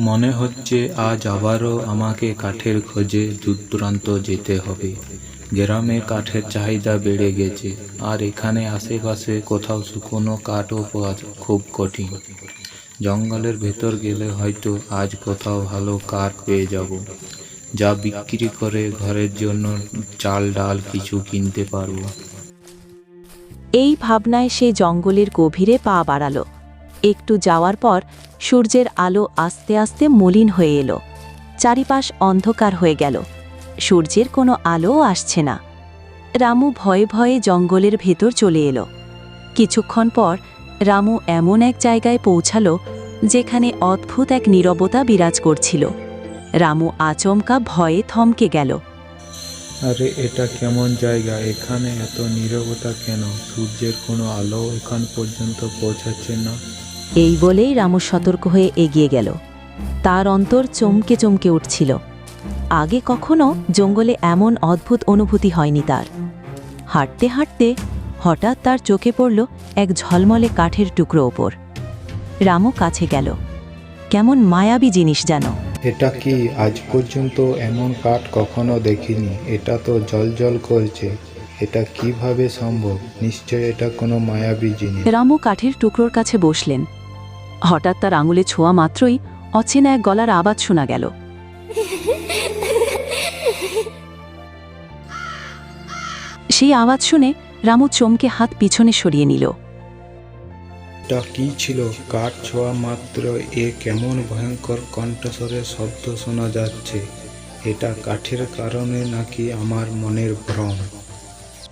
মনে হচ্ছে আজ আবারও আমাকে কাঠের খোঁজে দূর-দূরান্ত যেতে হবে। গ্রামে কাঠের চাহিদা বেড়ে গেছে, আর এখানে আশেপাশে কোথাও শুকনো কাঠও পাওয়া খুব কঠিন। জঙ্গলের ভেতর গেলে হয়তো আজ কোথাও ভালো কাঠ পেয়ে যাব, যা বিক্রি করে ঘরের জন্য চাল ডাল কিছু কিনতে পারবো। এই ভাবনায় সে জঙ্গলের গভীরে পা বাড়াল। একটু যাওয়ার পর সূর্যের আলো আস্তে আস্তে মলিন হয়ে এলো। চারিপাশ অন্ধকার হয়ে গেল, সূর্যের কোনো আলোও আসছে না। রামু ভয়ে ভয়ে জঙ্গলের ভেতর চলে এলো। কিছুক্ষণ পর রামু এমন এক জায়গায় পৌঁছালো যেখানে অদ্ভুত এক নীরবতা বিরাজ করছিল। রামু আচমকা ভয়ে থমকে গেল। আরে এটা কেমন জায়গা? এখানে এত নীরবতা কেন? সূর্যের কোনো আলো এখান পর্যন্ত পৌঁছাচ্ছে না। এই বলেই রামু সতর্ক হয়ে এগিয়ে গেল। তার অন্তর চমকে চমকে উঠছিল। আগে কখনো জঙ্গলে এমন অদ্ভুত অনুভূতি হয়নি তার। হাঁটতে হাঁটতে হঠাৎ তার চোখে পড়ল এক ঝলমলে কাঠের টুকরো ওপর। রামু কাছে গেল। কেমন মায়াবী জিনিস যেন। এটা কি? আজ পর্যন্ত এমন কাঠ কখনো দেখিনি। এটা তো জ্বলজ্বল করছে। এটা কিভাবে সম্ভব? নিশ্চয় এটা কোনো মায়াবী জিনিস। রামু কাঠের টুকরোর কাছে বসলেন। হঠাৎ তার আঙুলে ছোঁয়া মাত্রই অচেনা এক গলার আওয়াজ শোনা গেল। সেই আওয়াজ শুনে রামু চমকে হাত পিছনে সরিয়ে নিল। এটা কি ছিল? কাঠ ছোঁয়া মাত্র এ কেমন ভয়ঙ্কর কণ্ঠস্বরের শব্দ শোনা যাচ্ছে। এটা কাঠের কারণে নাকি আমার মনের ভ্রম?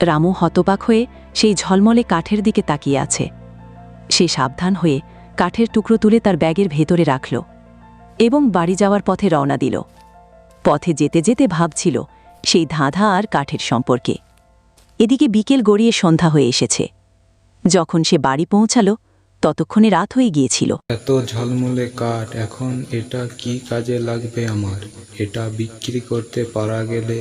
রামু হতবাক হয়ে সেই ঝলমলে কাঠের দিকে তাকিয়ে আছে। সে সাবধান হয়ে কাঠের টুকরো তুলে তার ব্যাগের ভেতরে রাখল এবং বাড়ি যাওয়ার পথে রওনা দিল। পথে যেতে যেতে ভাবছিল সেই ধাঁধা আর কাঠের সম্পর্কে। এদিকে বিকেল গড়িয়ে সন্ধ্যা হয়ে এসেছে। যখন সে বাড়ি পৌঁছাল ততক্ষণে রাত হয়ে গিয়েছিল। এত ঝলমলে কাঠ, এখন এটা কি কাজে লাগবে আমার? এটা বিক্রি করতে পারা গেলে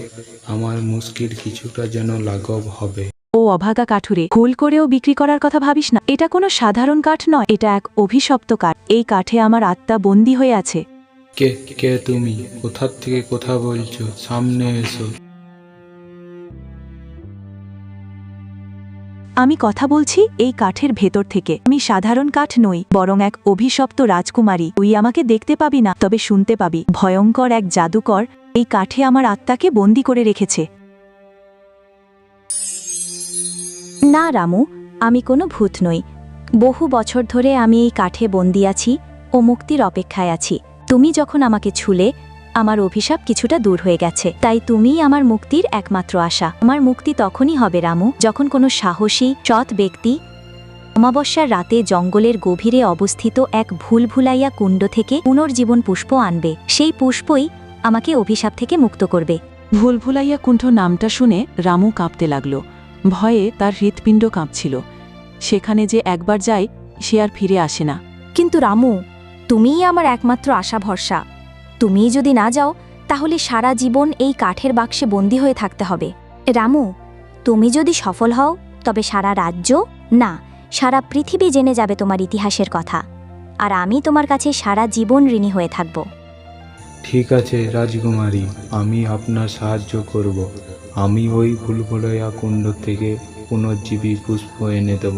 আমার মুশকিল কিছুটা যেন লাঘব হবে। ও অভাগা কাঠুরে, ভুল করেও বিক্রি করার কথা ভাবিস না। এটা কোনো সাধারণ কাঠ নয়, এটা এক অভিশপ্ত কাঠ। এই কাঠে আমার আত্মা বন্দী হয়ে আছে। কে কে তুমি? কোথার থেকে কথা বলছো? সামনে এসো। আমি কথা বলছি এই কাঠের ভেতর থেকে। আমি সাধারণ কাঠ নই, বরং এক অভিশপ্ত রাজকুমারী। তুই আমাকে দেখতে পাবি না, তবে শুনতে পাবি। ভয়ঙ্কর এক জাদুকর এই কাঠে আমার আত্মাকে বন্দী করে রেখেছে। না রামু, আমি কোনো ভূত নই। বহু বছর ধরে আমি এই কাঠে বন্দী আছি ও মুক্তির অপেক্ষায় আছি। তুমি যখন আমাকে ছুলে আমার অভিশাপ কিছুটা দূর হয়ে গেছে। তাই তুমিই আমার মুক্তির একমাত্র আশা। আমার মুক্তি তখনই হবে রামু, যখন কোনো সাহসী সৎ ব্যক্তি অমাবস্যার রাতে জঙ্গলের গভীরে অবস্থিত এক ভুলভুলাইয়া কুণ্ড থেকে পুনর্জীবন পুষ্প আনবে। সেই পুষ্পই আমাকে অভিশাপ থেকে মুক্ত করবে। ভুলভুলাইয়া কুণ্ড নামটা শুনে রামু কাঁপতে লাগল। ভয়ে তার হৃৎপিণ্ড কাঁপছিল। সেখানে যে একবার যায় সে আর ফিরে আসে না। কিন্তু রামু, তুমিই আমার একমাত্র আশা ভরসা। তুমিই যদি না যাও তাহলে সারা জীবন এই কাঠের বাক্সে বন্দী হয়ে থাকতে হবে। রামু, তুমি যদি সফল হও তবে সারা রাজ্য, না সারা পৃথিবী জেনে যাবে তোমার ইতিহাসের কথা, আর আমি তোমার কাছে সারা জীবন ঋণী হয়ে থাকব। ঠিক আছে রাজকুমারী, আমি আপনার সাহায্য করব। আমি ওই ভুলভুলাইয়া কুণ্ড থেকে পুনর্জীবী পুষ্প এনে দেব।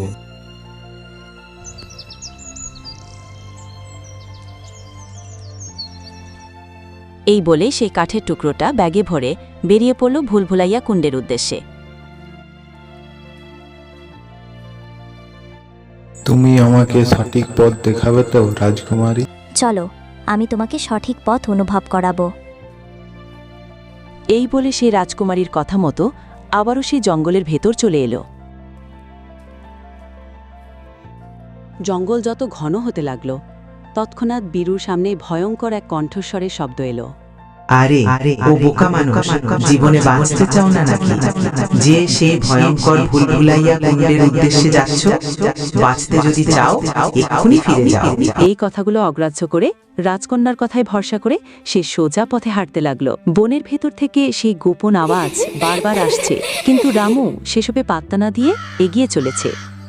এই বলে সেই কাঠের টুকরোটা ব্যাগে ভরে বেরিয়ে পড়ল ভুলভুলাইয়া কুণ্ডের উদ্দেশ্যে। তুমি আমাকে সঠিক পথ দেখাবে তো রাজকুমারী? চলো, আমি তোমাকে সঠিক পথ অনুভব করাবো। এই বলে সেই রাজকুমারীর কথা মতো আবারও সেই জঙ্গলের ভেতর চলে এলো। জঙ্গল যত ঘন হতে লাগল তৎক্ষণাৎ বীরুর সামনে ভয়ঙ্কর এক কণ্ঠস্বরের শব্দ এলো। আরে ও বোকা মানুষ, জীবনে বাঁচতে চাও না নাকি? যে সেই ভয়ঙ্কর ভুলভুলাইয়া কুণ্ডের উদ্দেশ্যে যাচ্ছ, বাঁচতে যদি চাও এক্ষুনি ফিরে যাও। এই কথাগুলো অগ্রাহ্য করে রাজকন্যার কথায় ভরসা করে সে সোজা পথে হাঁটতে লাগল। বনের ভেতর থেকে সেই গোপন আওয়াজ বারবার আসছে, কিন্তু রামু সেসবে পাত্তা না দিয়ে এগিয়ে চলেছে।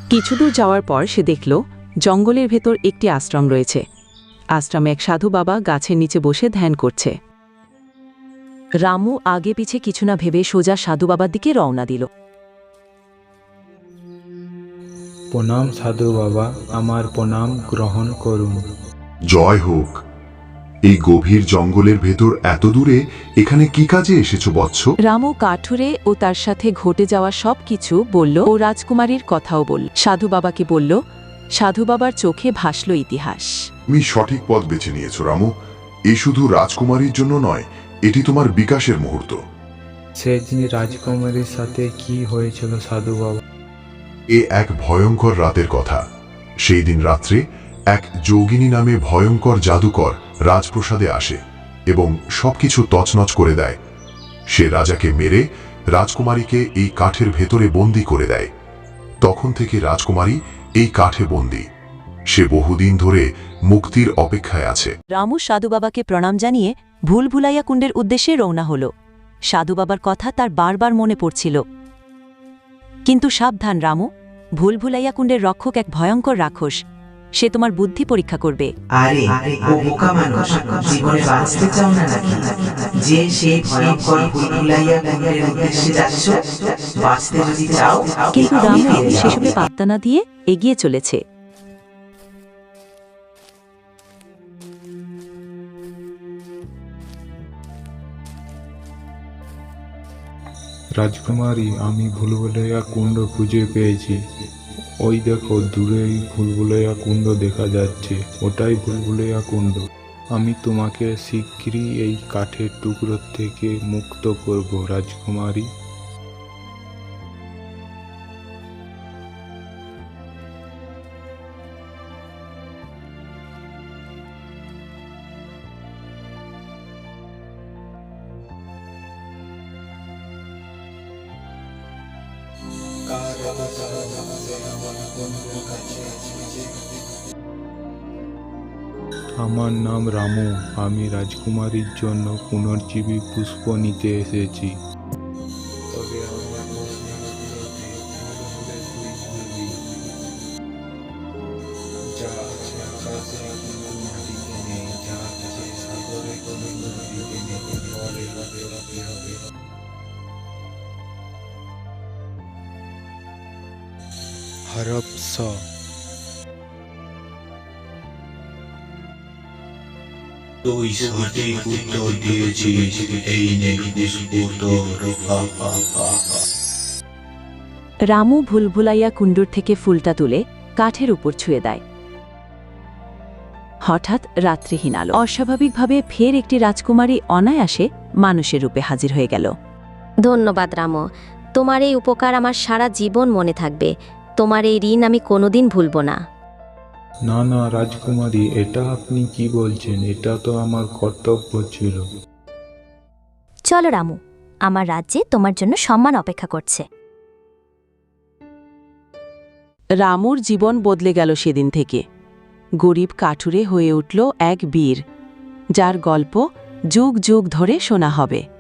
কিছু দূর যাওয়ার পর সে দেখল জঙ্গলের ভেতর একটি আশ্রম রয়েছে। আশ্রমে এক সাধু বাবা গাছের নিচে বসে ধ্যান করছে। রামু আগে পিছে কিছু না ভেবে সোজা সাধু বাবার দিকে রওনা দিল। প্রণাম সাধু বাবা, আমার প্রণাম গ্রহণ করুন। জয় হোক। এই গভীর জঙ্গলের ভেতর এত দূরে এখানে কি কাজে এসেছো বৎস? রামু কাঠুরে ও তার সাথে ঘটে যাওয়া সবকিছু বলল ও রাজকুমারীর কথাও বলল। সাধু বাবাকে বলল। সাধু বাবার চোখে ভাসল ইতিহাস। তুমি সঠিক পথ বেছে নিয়েছো রামু। এই শুধু রাজকুমারীর জন্য নয়, এটি তোমার বিকাশের মুহূর্ত। সেদিন রাজকুমারীর সাথে কি হয়েছিল সাধু বাবা? এ এক ভয়ঙ্কর রাতের কথা। সেই দিন রাত্রে এক যোগিনী নামে ভয়ঙ্কর জাদুকর রাজপ্রসাদে আসে এবং সবকিছু তছনছ করে দেয়। সে রাজাকে মেরে রাজকুমারীকে এই কাঠের ভেতরে বন্দি করে দেয়। তখন থেকে রাজকুমারী এই কাঠে বন্দি। সে বহুদিন ধরে মুক্তির অপেক্ষায় আছে। রামু সাধু বাবাকে প্রণাম জানিয়ে ভুলভুলাইয়া কুণ্ডের উদ্দেশ্যে রওনা হল। সাধু বাবার কথা তার বারবার মনে পড়ছিল। কিন্তু সাবধান রামু, ভুলভুলাইয়া কুণ্ডের রক্ষক এক ভয়ঙ্কর রাক্ষস। সে তোমার বুদ্ধি পরীক্ষা করবে। আরে ও বোকা মানুষ, জীবনে বাঁচতে চাও না নাকি? যে সেই ভয়ঙ্কর ভুলভুলাইয়া কুণ্ডের উদ্দেশ্যে যাচ্ছ, বাঁচতে যদি চাও কিন্তু এক্ষুনি রামু ফিরে যাও। সেসবে পাত্তা না দিয়ে এগিয়ে চলেছে। রাজকুমারী, আমি ভুলভুলাইয়া কুণ্ড খুঁজে পেয়েছি। ওই দেখো, দূরেই ভুলভুলাইয়া কুণ্ড দেখা যাচ্ছে। ওটাই ভুলভুলাইয়া কুণ্ড। আমি তোমাকে শীঘ্রই এই কাঠের টুকরো থেকে মুক্ত করব রাজকুমারী। আমার নাম রামু। আমি রাজকুমারীর জন্য পুনর্জীবী পুষ্প নিতে এসেছি। তবে আমার প্রশ্নগুলোতে ভুল হলে তুই বলবি। যা আছে আকাশে কোনো মাটিতে নেই, যা আছে সাগরে কোনো নদীতে নেই। বলে হবে। হরপ্স। তুই সঠিক উত্তর দিয়েছিস। এই নে পুষ্প তোর। রামু ভুলভুলাইয়া কুণ্ডুর থেকে ফুলটা তুলে কাঠের উপর ছুঁয়ে দেয়। হঠাৎ রাত্রিহীন আলো। অস্বাভাবিকভাবে ফের একটি রাজকুমারী অনায়াসে মানুষের রূপে হাজির হয়ে গেল। ধন্যবাদ রামু, তোমার এই উপকার আমার সারা জীবন মনে থাকবে। তোমার এই ঋণ আমি কোনোদিন ভুলব না। না না রাজকুমারী, এটা আপনি কি বলছেন? এটা তো আমার কর্তব্য ছিল। চলো রামু, আমার রাজ্যে তোমার জন্য সম্মান অপেক্ষা করছে। রামুর জীবন বদলে গেল সেদিন থেকে। গরিব কাঠুরে হয়ে উঠল এক বীর, যার গল্প যুগ যুগ ধরে শোনা হবে।